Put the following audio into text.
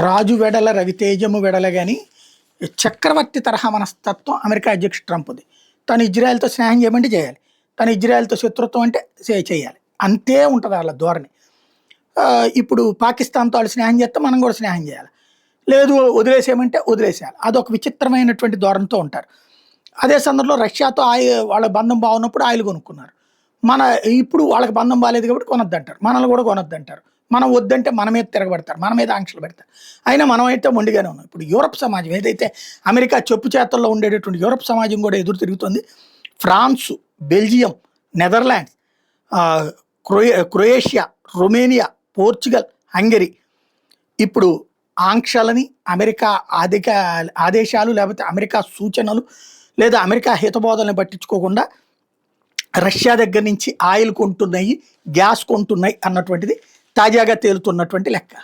రాజు వెడల రవితేజము వెడల గాని చక్రవర్తి తరహా మనస్తత్వం అమెరికా అధ్యక్షుడు ట్రంప్ది. తను ఇజ్రాయెల్తో స్నేహం చేయమంటే చేయాలి, తను ఇజ్రాయెల్తో శత్రుత్వం అంటే చేయాలి, అంతే ఉంటుంది వాళ్ళ ధోరణి. ఇప్పుడు పాకిస్తాన్తో వాళ్ళు స్నేహం చేస్తే మనం కూడా స్నేహం చేయాలి, లేదు వదిలేసేయమంటే వదిలేసేయాలి. అదొక విచిత్రమైనటువంటి ధోరణితో ఉంటారు. అదే సందర్భంలో రష్యాతో వాళ్ళ బంధం బాగున్నప్పుడు ఆయిల్ కొనుక్కున్నారు. మన ఇప్పుడు వాళ్ళకి బంధం బాగాలేదు కాబట్టి కొనొద్దంటారు, మనల్ని కూడా కొనొద్దంటారు. మనం వద్దంటే మన మీద తిరగబడతారు, మన మీద ఆంక్షలు పెడతారు. అయినా మనం అయితే మొండిగానే ఉన్నాం. ఇప్పుడు యూరప్ సమాజం ఏదైతే అమెరికా చెప్పు చేతల్లో ఉండేటటువంటి యూరప్ సమాజం కూడా ఎదురు తిరుగుతుంది. France, Belgium, Netherlands, Croatia, Romania, Portugal, Hungary ఇప్పుడు ఆంక్షలని అమెరికా ఆదేశాలు లేకపోతే అమెరికా సూచనలు లేదా అమెరికా హితబోధనలు పట్టించుకోకుండా రష్యా దగ్గర నుంచి ఆయిల్ కొంటున్నాయి, గ్యాస్ కొంటున్నాయి అన్నటువంటిది తాజాగా తేలుతున్నటువంటి లెక్క.